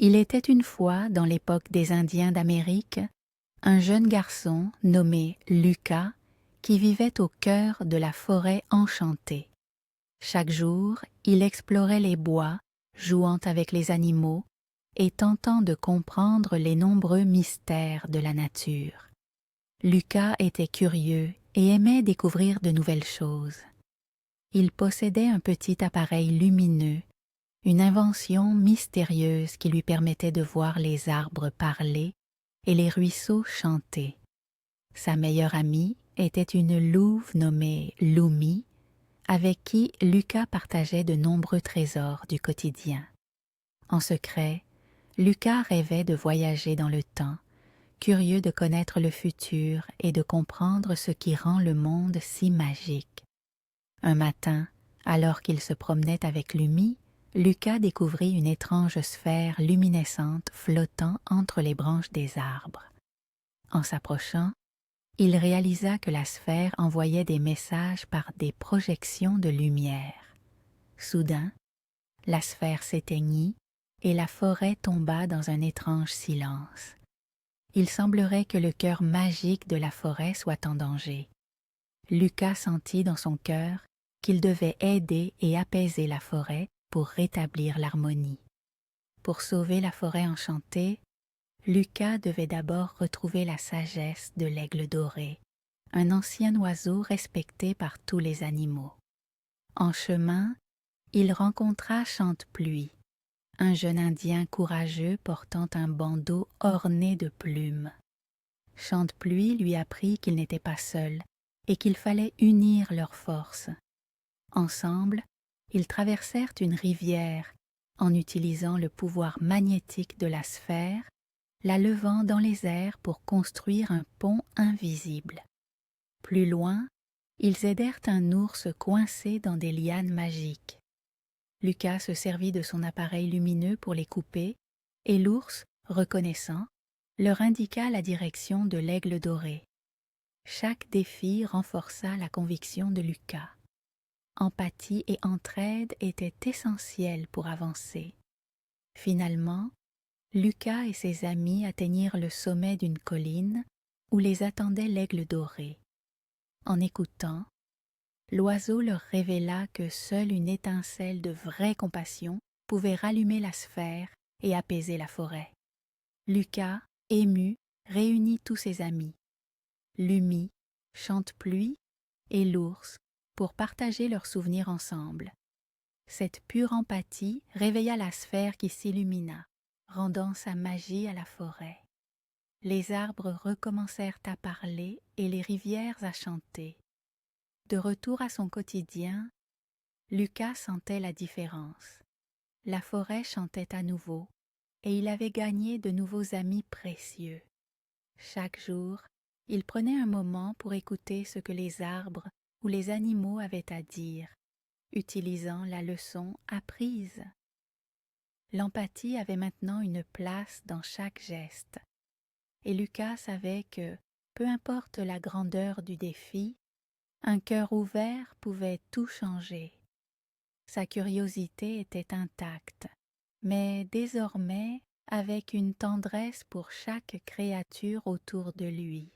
Il était une fois, dans l'époque des Indiens d'Amérique, un jeune garçon nommé Lucas qui vivait au cœur de la forêt enchantée. Chaque jour, il explorait les bois, jouant avec les animaux et tentant de comprendre les nombreux mystères de la nature. Lucas était curieux et aimait découvrir de nouvelles choses. Il possédait un petit appareil lumineux, une invention mystérieuse qui lui permettait de voir les arbres parler et les ruisseaux chanter. Sa meilleure amie était une louve nommée Lumi, avec qui Lucas partageait de nombreux trésors du quotidien. En secret, Lucas rêvait de voyager dans le temps, curieux de connaître le futur et de comprendre ce qui rend le monde si magique. Un matin, alors qu'il se promenait avec Lumi, Lucas découvrit une étrange sphère luminescente flottant entre les branches des arbres. En s'approchant, il réalisa que la sphère envoyait des messages par des projections de lumière. Soudain, la sphère s'éteignit et la forêt tomba dans un étrange silence. Il semblerait que le cœur magique de la forêt soit en danger. Lucas sentit dans son cœur qu'il devait aider et apaiser la forêt pour rétablir l'harmonie. Pour sauver la forêt enchantée, Lucas devait d'abord retrouver la sagesse de l'aigle doré, un ancien oiseau respecté par tous les animaux. En chemin, il rencontra Chantepluie, un jeune Indien courageux portant un bandeau orné de plumes. Chantepluie lui apprit qu'il n'était pas seul et qu'il fallait unir leurs forces. Ensemble, ils traversèrent une rivière en utilisant le pouvoir magnétique de la sphère, la levant dans les airs pour construire un pont invisible. Plus loin, ils aidèrent un ours coincé dans des lianes magiques. Lucas se servit de son appareil lumineux pour les couper, et l'ours, reconnaissant, leur indiqua la direction de l'aigle doré. Chaque défi renforça la conviction de Lucas. Empathie et entraide étaient essentielles pour avancer. Finalement, Lucas et ses amis atteignirent le sommet d'une colline où les attendait l'aigle doré. En écoutant, l'oiseau leur révéla que seule une étincelle de vraie compassion pouvait rallumer la sphère et apaiser la forêt. Lucas, ému, réunit tous ses amis, Lumi, Chantepluie et l'ours, pour partager leurs souvenirs ensemble. Cette pure empathie réveilla la sphère qui s'illumina, rendant sa magie à la forêt. Les arbres recommencèrent à parler et les rivières à chanter. De retour à son quotidien, Lucas sentait la différence. La forêt chantait à nouveau, et il avait gagné de nouveaux amis précieux. Chaque jour, il prenait un moment pour écouter ce que les arbres ou les animaux avaient à dire, utilisant la leçon apprise. L'empathie avait maintenant une place dans chaque geste, et Lucas savait que, peu importe la grandeur du défi, un cœur ouvert pouvait tout changer. Sa curiosité était intacte, mais désormais avec une tendresse pour chaque créature autour de lui.